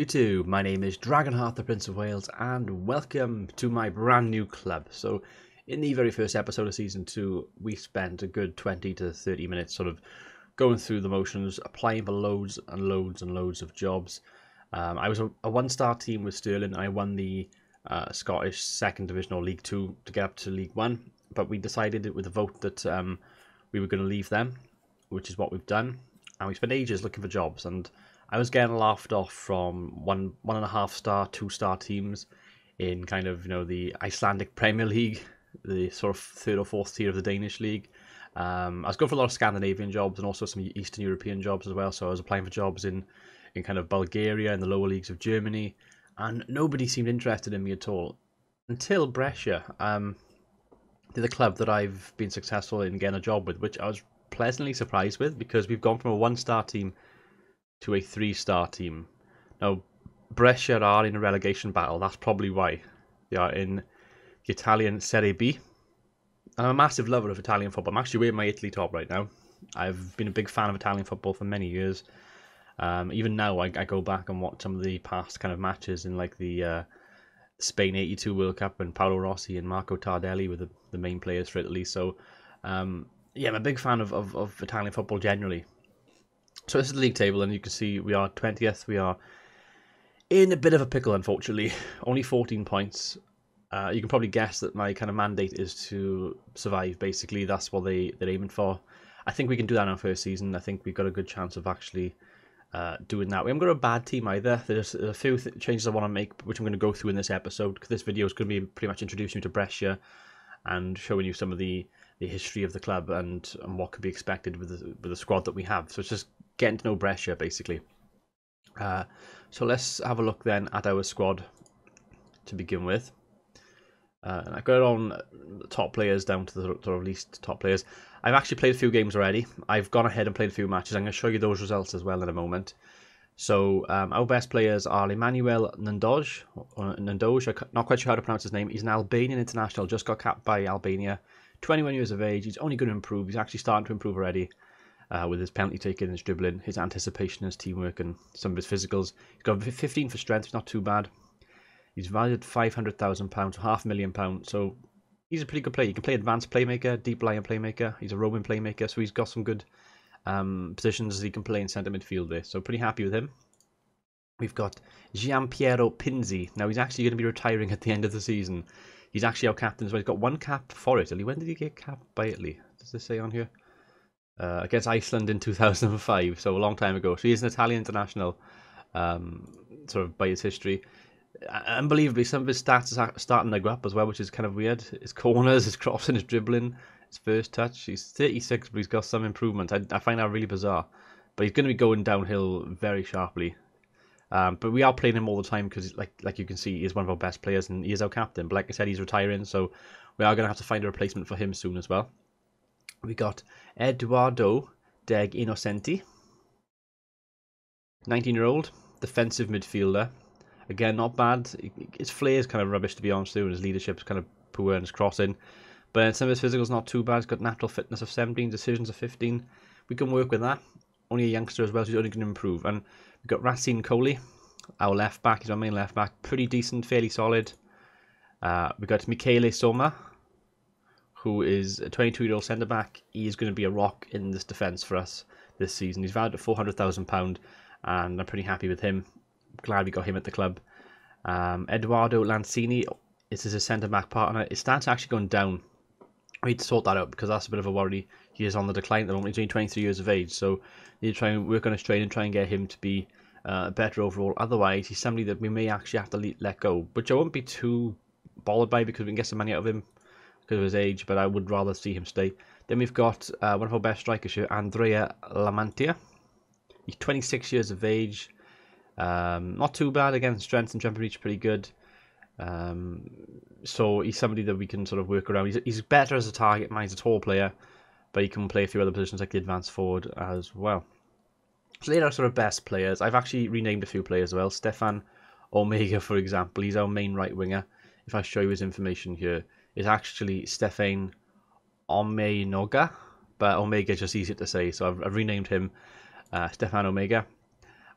YouTube, my name is Dragonheart, the Prince of Wales, and welcome to my brand new club. So, in the very first episode of Season 2, we spent a good 20 to 30 minutes sort of going through the motions, applying for loads and loads and loads of jobs. I was a one-star team with Sterling, and I won the Scottish 2nd Division or League 2 to get up to League 1, but we decided with a vote that we were going to leave them, which is what we've done, and we spent ages looking for jobs, and I was getting laughed off from 1.5 star, 2-star teams in kind of, you know, the Icelandic Premier League, the sort of 3rd or 4th tier of the Danish league. I was going for a lot of Scandinavian jobs and also some Eastern European jobs as well. So I was applying for jobs in kind of Bulgaria and the lower leagues of Germany, and nobody seemed interested in me at all until Brescia. They're the club that I've been successful in getting a job with, which I was pleasantly surprised with, because we've gone from a 1-star team to a 3-star team. Now, Brescia are in a relegation battle. That's probably why they are in the Italian Serie B. And I'm a massive lover of Italian football. I'm actually wearing my Italy top right now. I've been a big fan of Italian football for many years. Even now, I go back and watch some of the past kind of matches in like the Spain '82 World Cup when Paolo Rossi and Marco Tardelli were the main players for Italy. So, yeah, I'm a big fan of Italian football generally. So this is the league table, and you can see we are 20th. We are in a bit of a pickle, unfortunately. Only 14 points. You can probably guess that my kind of mandate is to survive, basically. That's what they're aiming for. I think we can do that in our first season. I think we've got a good chance of actually doing that. We haven't got a bad team either. There's a few changes I want to make, which I'm going to go through in this episode, because this video is going to be pretty much introducing you to Brescia and showing you some of the history of the club and what could be expected with the squad that we have. So it's just getting to know Brescia, basically. So let's have a look then at our squad to begin with. And I got on the top players down to the sort of least top players. I've actually played a few games already. I've gone ahead and played a few matches. I'm going to show you those results as well in a moment. So our best players are Emmanuel Nandoj. I'm not quite sure how to pronounce his name. He's an Albanian international, just got capped by Albania. 21 years of age. He's only going to improve. He's actually starting to improve already. With his penalty taking, his dribbling, his anticipation, his teamwork, and some of his physicals. He's got 15 for strength, not too bad. He's valued £500,000, £500,000, so he's a pretty good player. He can play advanced playmaker, deep lying playmaker. He's a roaming playmaker, so he's got some good positions he can play in centre midfield there. So pretty happy with him. We've got Piero Pinzhi. Now he's actually going to be retiring at the end of the season. He's actually our captain as well. He's got one cap for Italy. When did he get capped by Italy? Does this say on here? Against Iceland in 2005, so a long time ago. So he's an Italian international, sort of by his history. Unbelievably, some of his stats are starting to go up as well, which is kind of weird. His corners, his crossing, his dribbling, his first touch. He's 36, but he's got some improvement. I find that really bizarre. But he's going to be going downhill very sharply. But we are playing him all the time because, like you can see, he's one of our best players and he is our captain. But like I said, he's retiring, so we are going to have to find a replacement for him soon as well. We got Eduardo Degi Nocenti, 19-year-old, defensive midfielder. Again, not bad. His flair is kind of rubbish, to be honest, too, and his leadership is kind of poor and his crossing. But some of his physicals not too bad. He's got natural fitness of 17, decisions of 15. We can work with that. Only a youngster as well, so he's only going to improve. And we've got Racine Coley, our left back. He's our main left back. Pretty decent, fairly solid. We've got Michele Soma, who is a 22-year-old centre-back. He is going to be a rock in this defence for us this season. He's valued at £400,000, and I'm pretty happy with him. Glad we got him at the club. Eduardo Lancini, this is his centre-back partner. His stats are actually going down. We need to sort that out, because that's a bit of a worry. He is on the decline at the moment. He's only 23 years of age, so we need to try and work on his training, try and get him to be better overall. Otherwise, he's somebody that we may actually have to let go, which I won't be too bothered by, because we can get some money out of him because of his age, but I would rather see him stay. Then we've got one of our best strikers here, Andrea Lamanti. He's 26 years of age. Not too bad. Again, strength and jump reach pretty good. So he's somebody that we can sort of work around. He's better as a target man. He's a tall player, but he can play a few other positions like the advanced forward as well. So they're our sort of best players. I've actually renamed a few players as well. Stefan Omega, for example. He's our main right winger. If I show you his information here, it's actually Stefan Omenoga, but Omega is just easier to say, so I've renamed him Stefan Omega.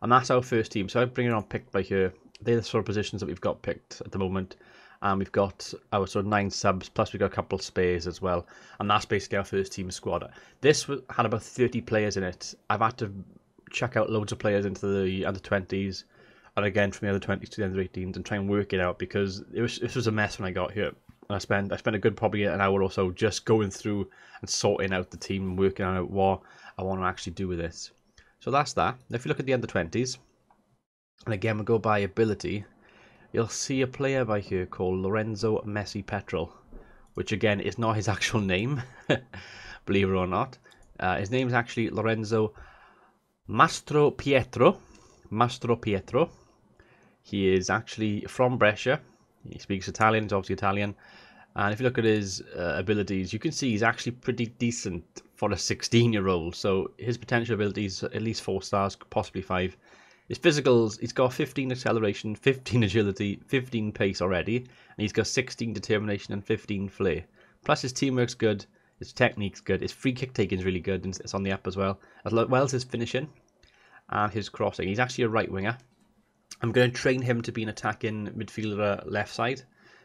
And that's our first team. So I bring it on picked by here. They're the sort of positions that we've got picked at the moment. And we've got our sort of 9 subs, plus we've got a couple of spares as well. And that's basically our first team squad. This had about 30 players in it. I've had to check out loads of players into the under-20s. And again, from the under-20s to the under-18s and try and work it out, because this was a mess when I got here. And I spent a good probably an hour or so just going through and sorting out the team and working out what I want to actually do with this. So that's that. Now if you look at the under-20s, and again we'll go by ability, you'll see a player by here called Lorenzo Messi Petrol, which again is not his actual name, believe it or not. His name is actually Lorenzo Mastro Pietro. He is actually from Brescia. He speaks Italian, he's obviously Italian. And if you look at his abilities, you can see he's actually pretty decent for a 16-year-old. So his potential abilities, at least 4 stars, possibly 5. His physicals, he's got 15 acceleration, 15 agility, 15 pace already. And he's got 16 determination and 15 flair. Plus his teamwork's good, his technique's good, his free kick taking is really good, and it's on the up as well as his finishing and his crossing. He's actually a right winger. I'm going to train him to be an attacking midfielder left side,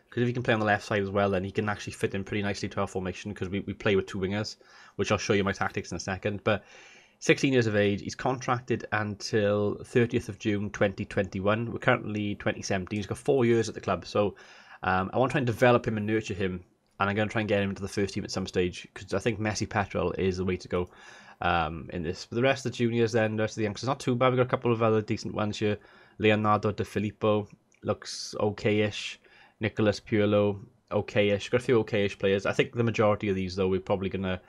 because if he can play on the left side as well, then he can actually fit in pretty nicely to our formation, because we play with 2 wingers, which I'll show you my tactics in a second. But 16 years of age, he's contracted until 30th of June 2021. We're currently 2017. He's got 4 years at the club, so I want to try and develop him and nurture him, and I'm going to try and get him into the first team at some stage, because I think Messi Petrol is the way to go in this. But the rest of the juniors then, the rest of the youngsters, not too bad. We've got a couple of other decent ones here. Leonardo De Filippo looks okay-ish. Nicholas Piero, okay-ish. Got a few okay-ish players. I think the majority of these, though, we're probably going to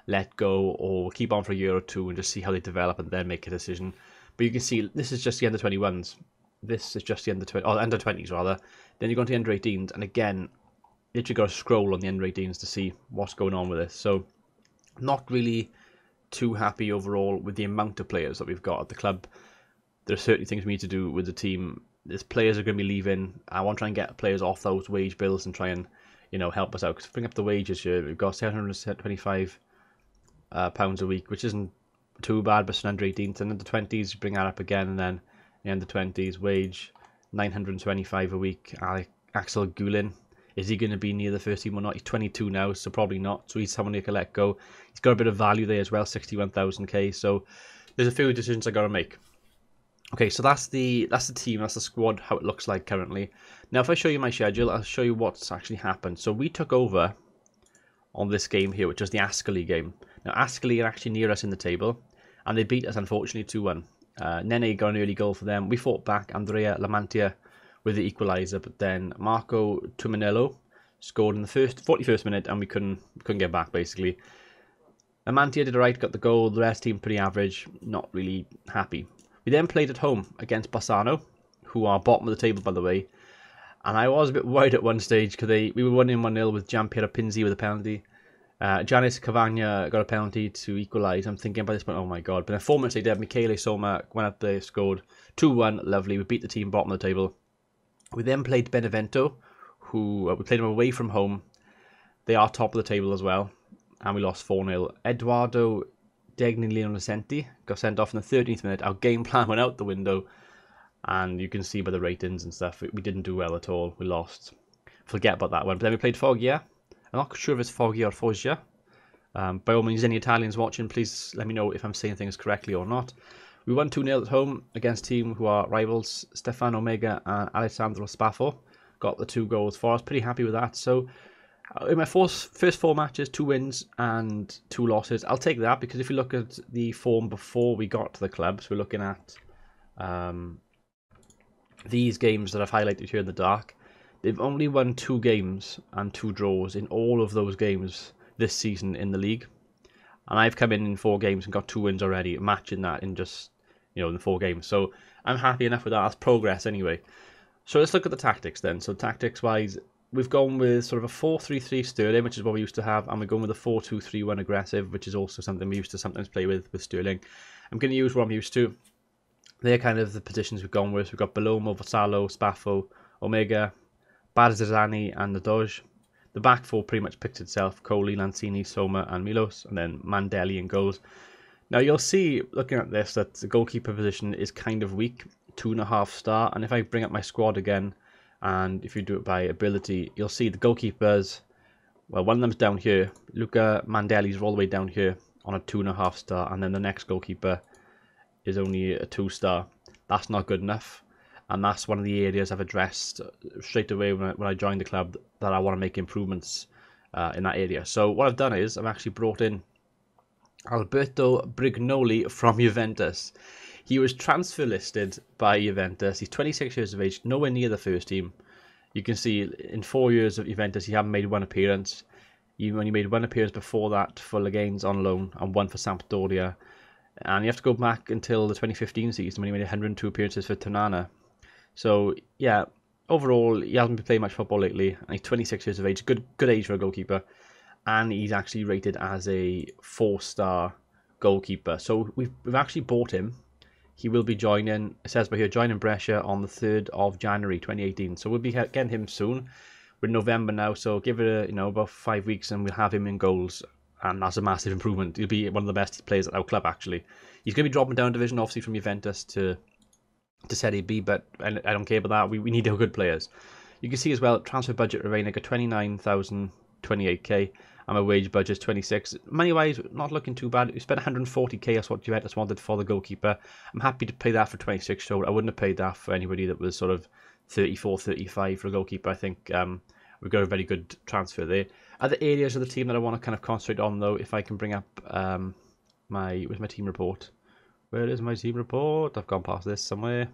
let go or keep on for a year or two and just see how they develop and then make a decision. But you can see this is just the under-21s. This is just the under-20s, rather. Then you go on to the under-18s, and again, literally got to scroll on the under-18s to see what's going on with this. So, not really too happy overall with the amount of players that we've got at the club. There are certain things we need to do with the team. There's players are going to be leaving. I want to try and get players off those wage bills and try and, help us out. Because bring up the wages here, we've got £725 pounds a week, which isn't too bad, but it's under 18s. And under 20s, bring that up again, and then the under 20s wage £925 a week. Axel Gullin, is he going to be near the first team or not? He's 22 now, so probably not. So he's someone you can let go. He's got a bit of value there as well, 61,000k. So there's a few decisions I got to make. Okay, so that's the team, that's the squad, how it looks like currently. Now, if I show you my schedule, I'll show you what's actually happened. So we took over on this game here, which was the Ascoli game. Now, Ascoli are actually near us in the table, and they beat us, unfortunately, 2-1. Nene got an early goal for them. We fought back, Andrea Lamanti with the equaliser, but then Marco Tuminello scored in the 41st minute, and we couldn't get back, basically. Lamanti did alright, got the goal. The rest team pretty average, not really happy. We then played at home against Bassano, who are bottom of the table, by the way. And I was a bit worried at one stage because we were 1-1-0 with Piero Pinzhi with a penalty. Janice Cavagna got a penalty to equalise. I'm thinking by this point, oh my god. But then 4 minutes later, Michele Soma went up there, scored 2-1. Lovely. We beat the team bottom of the table. We then played Benevento, who we played them away from home. They are top of the table as well. And we lost 4-0. Eduardo, Degi, and Nocenti got sent off in the 13th minute. Our game plan went out the window, and you can see by the ratings and stuff, we didn't do well at all. We lost. Forget about that one. But then we played Foggia. I'm not sure if it's Foggia or Foggia. By all means, any Italians watching, please let me know if I'm saying things correctly or not. We won 2-0 at home against a team who are rivals. Stefano Omega and Alessandro Spaffo got the 2 goals for us. Pretty happy with that. So in my first 4 matches, 2 wins and 2 losses. I'll take that, because if you look at the form before we got to the club, so we're looking at these games that I've highlighted here in the dark, they've only won 2 games and 2 draws in all of those games this season in the league. And I've come in 4 games and got 2 wins already, matching that in just, in the 4 games. So I'm happy enough with that. That's progress anyway. So let's look at the tactics then. So tactics-wise, we've gone with sort of a 4-3-3 Sterling, which is what we used to have, and we're going with a 4-2-3-1 aggressive, which is also something we used to sometimes play with Sterling. I'm going to use what I'm used to. They're kind of the positions we've gone with. We've got Bellomo, Vassallo, Spaffo, Omega, Barzani, and the Doge. The back 4 pretty much picked itself: Coley, Lanzini, Soma, and Milos, and then Mandelli in goals. Now you'll see, looking at this, that the goalkeeper position is kind of weak, 2.5 star. And if I bring up my squad again, and if you do it by ability, you'll see the goalkeepers. Well, one of them's down here. Luca Mandeli's all the way down here on a 2.5 star, and then the next goalkeeper is only a 2 star. That's not good enough, and that's one of the areas I've addressed straight away when I joined the club, that I want to make improvements in that area. So what I've done is I've actually brought in Alberto Brignoli from Juventus. He was transfer listed by Juventus. He's 26 years of age, nowhere near the first team. You can see in 4 years of Juventus, he hadn't made one appearance. He only made one appearance before that for Leganes on loan and one for Sampdoria. And you have to go back until the 2015 season when he made 102 appearances for Tonana. So, yeah, overall, he hasn't been playing much football lately. And he's 26 years of age, good age for a goalkeeper. And he's actually rated as a 4-star goalkeeper. So we've actually bought him. He will be joining, it says by here, joining Brescia on the 3rd of January 2018. So we'll be getting him soon. We're in November now, so give it about 5 weeks and we'll have him in goals. And that's a massive improvement. He'll be one of the best players at our club, actually. He's going to be dropping down division, obviously, from Juventus to Serie B, but I don't care about that. We need good players. You can see as well, transfer budget remaining at 29,028k, and my wage budget is 26. Money-wise, not looking too bad. We spent 140k, that's what Juventus wanted for the goalkeeper. I'm happy to pay that for 26, so I wouldn't have paid that for anybody that was sort of 34, 35 for a goalkeeper. I think we've got a very good transfer there. Other areas of the team that I want to kind of concentrate on, though, if I can bring up my team report. Where is my team report? I've gone past this somewhere.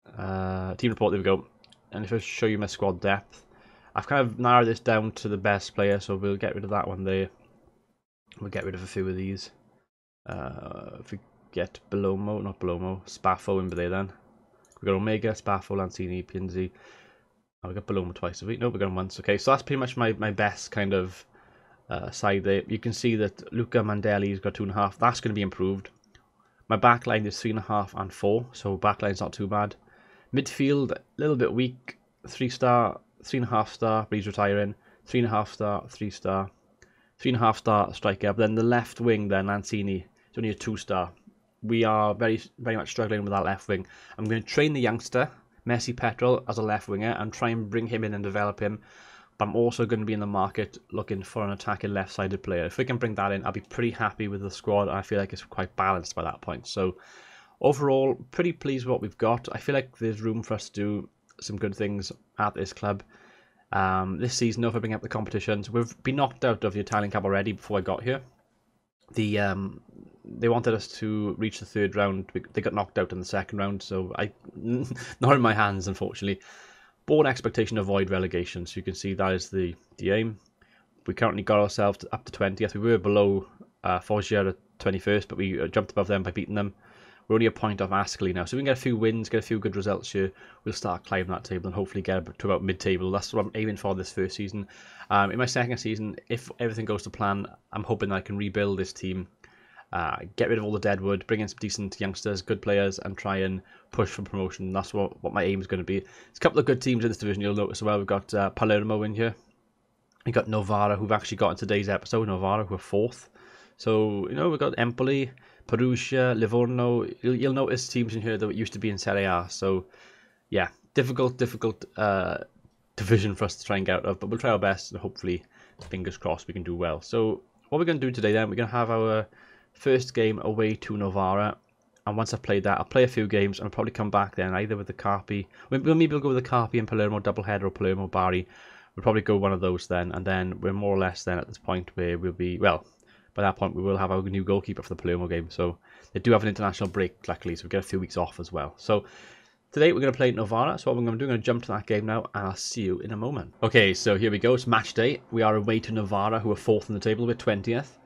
Team report, there we go. And if I show you my squad depth, I've kind of narrowed this down to the best player, so we'll get rid of that one there. We'll get rid of a few of these. If we get Spaffo in there then. We've got Omega, Spaffo, Lanzini, Pinzhi. Oh, we got Paloma twice, have we? No, we got him once. Okay, so that's pretty much my best kind of side there. You can see that Luca Mandeli's got 2.5. That's going to be improved. My back line is 3.5 and 4, so back line's not too bad. Midfield, a little bit weak. 3-star, 3.5 star, but he's retiring. 3.5 star, 3 star, 3.5 star striker. But then the left wing, then Lanzini, is only a 2-star. We are very much struggling with that left wing. I'm going to train the youngster, Messi Petrol, as a left winger and try and bring him in and develop him. But I'm also going to be in the market looking for an attacking left-sided player. If we can bring that in, I'll be pretty happy with the squad. I feel like it's quite balanced by that point. So overall, pretty pleased with what we've got. I feel like there's room for us to do some good things at this club. This season, if I bring up the competitions, we've been knocked out of the Italian Cup already before I got here. They wanted us to reach the 3rd round. They got knocked out in the 2nd round, so not in my hands, unfortunately. Born expectation to avoid relegation, so you can see that is the aim. We currently got ourselves up to 20th. We were below Foggia at 21st, but we jumped above them by beating them. We're only a point off Ascoli now, so we can get a few wins, get a few good results here. We'll start climbing that table and hopefully get to about mid-table. That's what I'm aiming for this first season. In my 2nd season, if everything goes to plan, I'm hoping that I can rebuild this team. Get rid of all the deadwood, bring in some decent youngsters, good players, and try and push for promotion. That's what my aim is going to be. There's a couple of good teams in this division, you'll notice as well. We've got Palermo in here. We've got Novara, who've actually got in today's episode. Novara, who are 4th. So, we've got Empoli, Perugia, Livorno. You'll notice teams in here that used to be in Serie A. So, yeah, difficult division for us to try and get out of. But we'll try our best, and hopefully, fingers crossed, we can do well. So, what we're going to do today then, we're going to have our first game away to Novara, and once I've played that, I'll play a few games and I'll probably come back then either with the Carpi. Maybe we'll go with the Carpi and Palermo doubleheader, or Palermo Bari. We'll probably go one of those then, and then we're more or less then at this point where we'll be, well, by that point we will have our new goalkeeper for the Palermo game. So they do have an international break, luckily, so we get a few weeks off as well. So today we're going to play Novara, so what I'm going to do, I'm going to jump to that game now, and I'll see you in a moment. Okay, so here we go, it's match day. We are away to Novara, who are 4th in the table, we're 20th.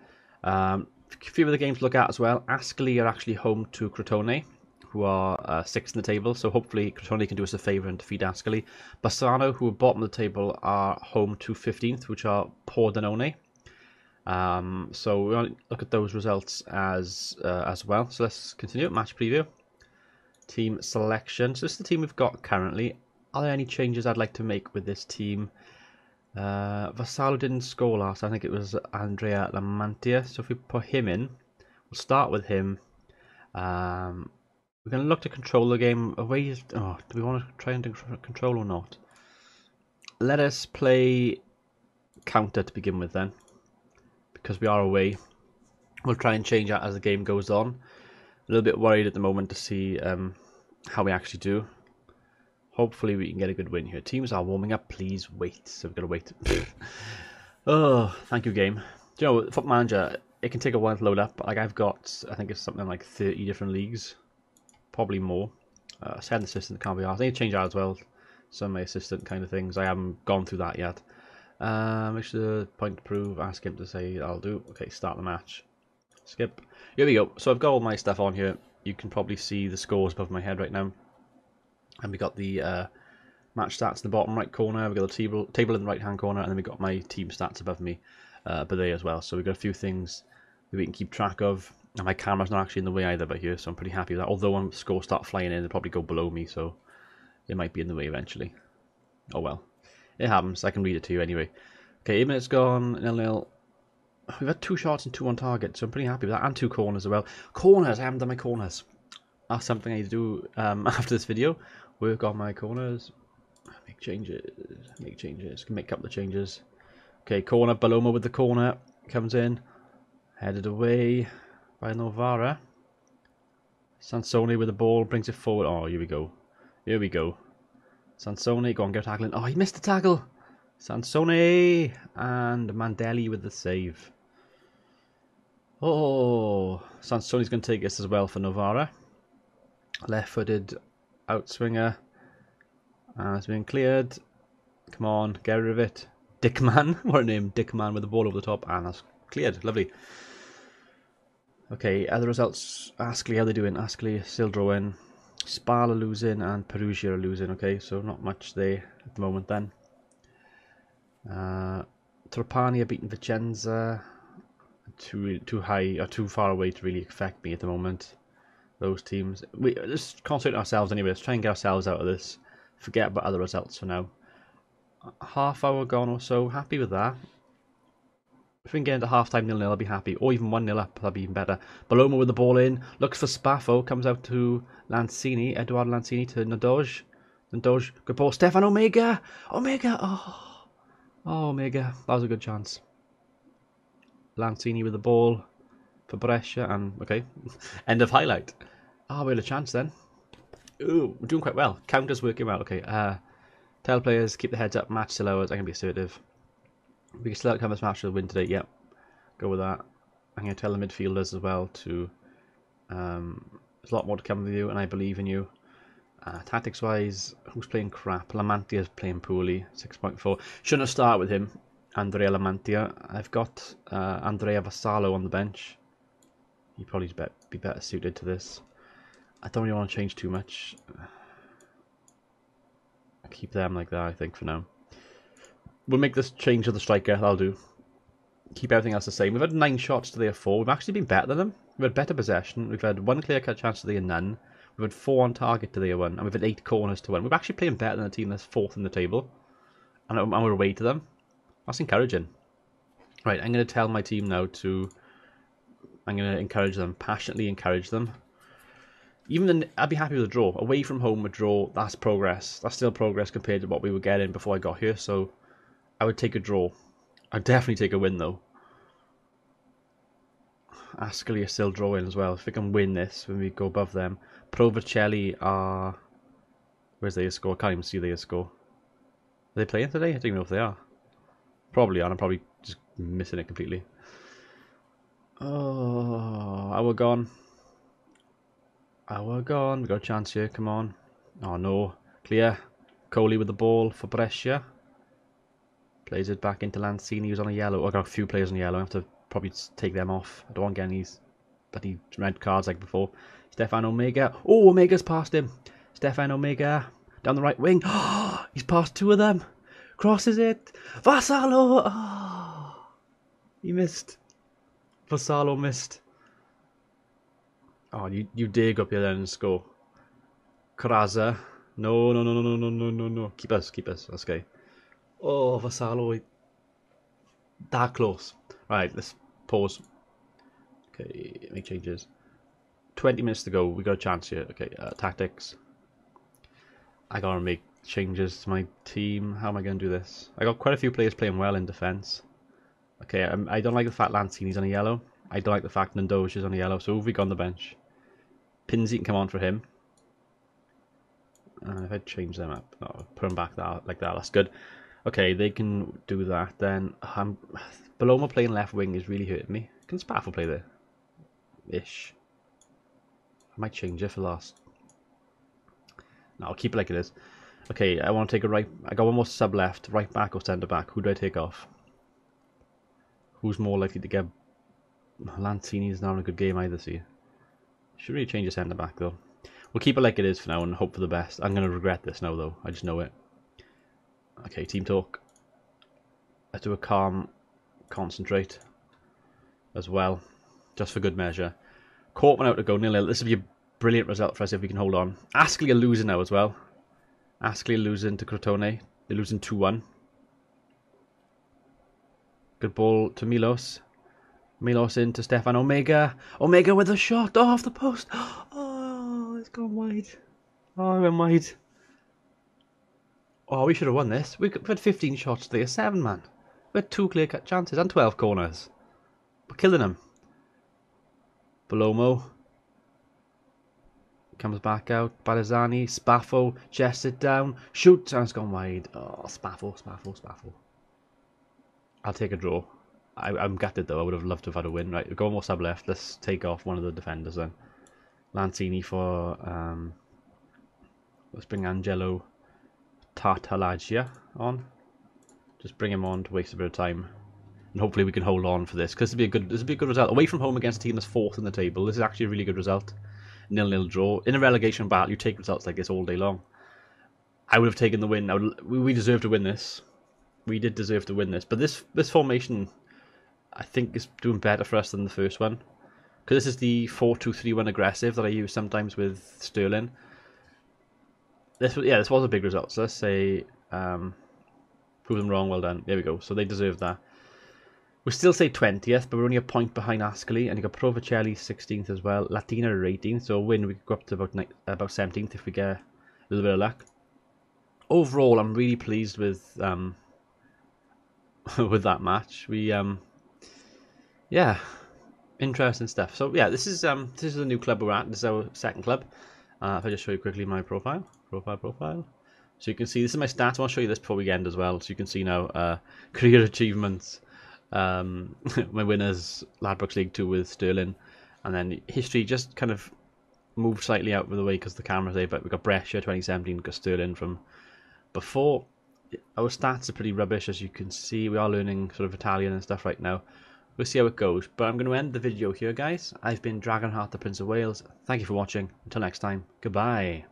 A few of the games to look at as well. Ascoli are actually home to Crotone, who are 6th in the table, so hopefully Crotone can do us a favour and defeat Ascoli. Bassano, who are bottom of the table, are home to 15th, which are Pordenone. So we're going to look at those results as well. So let's continue. Match preview. Team selection. So this is the team we've got currently. Are there any changes I'd like to make with this team? Vassallo didn't score last. I think it was Andrea Lamanti. So if we put him in, We'll start with him. We're going to look to control the game away. Oh, do we want to try and control or not? Let us play counter to begin with then, because we are away. We'll try and change that as the game goes on. A little bit worried at the moment to see how we actually do. Hopefully we can get a good win here. Teams are warming up. Please wait. So we've got to wait. Oh, thank you, game. Do you know, Foot Manager, it can take a while to load up. Like I've got, I think it's something like 30 different leagues. Probably more. Send assistant can't be asked. I need to change that as well. Some of my assistant kind of things. I haven't gone through that yet. Make sure the point to prove. Ask him to say I'll do. Okay, start the match. Skip. Here we go. So I've got all my stuff on here. You can probably see the scores above my head right now. And we got the match stats in the bottom right corner. We got the table in the right hand corner, and then we got my team stats above me, there as well. So we've got a few things that we can keep track of. And my camera's not actually in the way either by here, so I'm pretty happy with that. Although when scores start flying in, they'll probably go below me, so it might be in the way eventually. Oh well, it happens. I can read it to you anyway. Okay, 8 minutes gone. 0-0. We've had 2 shots and 2 on target, so I'm pretty happy with that. And 2 corners as well. Corners! I haven't done my corners. That's something I need to do after this video. Work on my corners. Make changes. Make changes. Can make a couple of changes. Okay, corner. Paloma with the corner. Comes in. Headed away by Novara. Sansone with the ball. Brings it forward. Oh, here we go. Here we go. Sansone. Go on, go tackling. Oh, he missed the tackle. Sansone. And Mandelli with the save. Oh, Sansone's going to take this as well for Novara. Left-footed outswinger. And it's been cleared. Come on, get rid of it. Dickman. What a name. Dickman with the ball over the top. And that's cleared. Lovely. Okay, other results. Ascoli, how they doing? Ascoli still drawing. Spal are losing and Perugia are losing. Okay, so not much there at the moment then. Trapani are beating Vicenza. Too high or too far away to really affect me at the moment. Those teams. Let's concentrate ourselves anyway. Let's try and get ourselves out of this. Forget about other results for now. Half hour gone or so. Happy with that. If we can get into half-time 0-0, I'll be happy. Or even 1-0 up, that'll be even better. Paloma with the ball in. Looks for Spaffo. Comes out to Lancini. Eduardo Lancini to Nadoj. Nadoj. Good ball. Stefan Omega. Omega. Oh, Omega. That was a good chance. Lancini with the ball for Brescia. And, okay. End of highlight. Oh, we had a chance then. Ooh, we're doing quite well. Counter's working well. Okay. Tell players, keep the heads up. Match still ours. I can be assertive. We can select how this match will win today. Yep, go with that. I'm going to tell the midfielders as well to. There's a lot more to come with you, and I believe in you. Tactics-wise, who's playing crap? Lamanti is playing poorly. 6.4. Shouldn't have started with him. Andrea Lamanti. I've got Andrea Vassallo on the bench. He probably be better suited to this. I don't really want to change too much. I'll keep them like that, I think, for now. We'll make this change to the striker, that'll do. Keep everything else the same. We've had 9 shots to their 4. We've actually been better than them. We've had better possession. We've had 1 clear-cut chance to their none. We've had 4 on target to their 1. And we've had 8 corners to 1. We're actually playing better than the team that's 4th in the table. And we're away to them. That's encouraging. Right, I'm going to tell my team now to... I'm going to encourage them. Passionately encourage them. Even then, I'd be happy with a draw. Away from home, a draw, that's progress. That's still progress compared to what we were getting before I got here, so... I would take a draw. I'd definitely take a win though. Ascoli are still drawing as well. If we can win this when we go above them. Provercelli are... Where's their score? I can't even see their score. Are they playing today? I don't even know if they are. Probably are. I'm probably just missing it completely. Oh, hour gone. Hour gone. We got a chance here. Come on. Oh no. Clear. Coley with the ball for Brescia. Plays it back into Lancini, who's on a yellow. I've got a few players on yellow. I have to probably take them off. I don't want to get any bloody red cards like before. Stefan Omega. Oh, Omega's past him. Stefan Omega. Down the right wing. Oh, he's passed 2 of them. Crosses it. Vassallo. Oh, he missed. Vassallo missed. Oh, you dig up here then and score. Kraza. No. Keep us. That's okay. Oh, Vassallo. That close. Right, let's pause. Okay, make changes. 20 minutes to go. We got a chance here. Okay, tactics. I gotta make changes to my team. How am I gonna do this? I got quite a few players playing well in defense. Okay, I don't like the fact Lanzini's on a yellow. I don't like the fact Nando's is on a yellow. So who have we got on the bench? Pinzhi can come on for him. If I change them up, no, put them back like that. That's good. Okay, they can do that. Then Paloma playing left wing is really hurting me. Can Spaffle play there? Ish. I might change it for last. No, I'll keep it like it is. Okay, I want to take a right. I got one more sub left, right back or centre back. Who do I take off? Who's more likely to get? Lanzini's not in a good game either. See, should really change the centre back though. We'll keep it like it is for now and hope for the best. I'm gonna regret this now though. I just know it. Okay, team talk. Let's do a calm, concentrate as well, just for good measure. Cortman out to go 0-0. This would be a brilliant result for us if we can hold on. Ascoli are losing now as well. Ascoli are losing to Crotone. They're losing 2-1. Good ball to Milos. Milos into Stefan Omega. Omega with a shot off the post. Oh, it's gone wide. Oh, it went wide. Oh, we should have won this. We've had 15 shots there. 7, man. We had 2 clear-cut chances and 12 corners. We're killing them. Balomo. Comes back out. Balazzani. Spaffo. Chests it down. Shoots. And it's gone wide. Oh, Spaffo. I'll take a draw. I'm gutted though. I would have loved to have had a win. Right, we've got one more sub left. Let's take off one of the defenders then. Lanzini for... let's bring Angelo Tartalagia on. Just bring him on to waste a bit of time. And hopefully we can hold on for this. Because this would be a good result. Away from home against a team that's 4th in the table. This is actually a really good result. 0-0 draw. In a relegation battle, you take results like this all day long. I would have taken the win. We deserve to win this. We did deserve to win this. But this formation, I think, is doing better for us than the first one. Because this is the 4-2-3-1 aggressive that I use sometimes with Sterling. This was a big result. So let's say, prove them wrong, well done. There we go. So they deserve that. We still say 20th, but we're only a point behind Ascoli. And you got Provicelli 16th as well. Latina are 18th. So a win, we could go up to about 17th if we get a little bit of luck. Overall, I'm really pleased with with that match. We yeah, interesting stuff. So yeah, this is the new club we're at. This is our second club. If I just show you quickly my profile. So you can see this is my stats. I want to show you this before we end as well, so you can see now career achievements. My winners, Ladbrokes League 2 with Sterling, and then history just kind of moved slightly out of the way because the camera's there. But we got Brescia 2017, got Sterling from before. Our stats are pretty rubbish, as you can see. We are learning sort of Italian and stuff right now. We'll see how it goes. But I'm going to end the video here, guys. I've been Dragonheart, the Prince of Wales. Thank you for watching. Until next time, goodbye.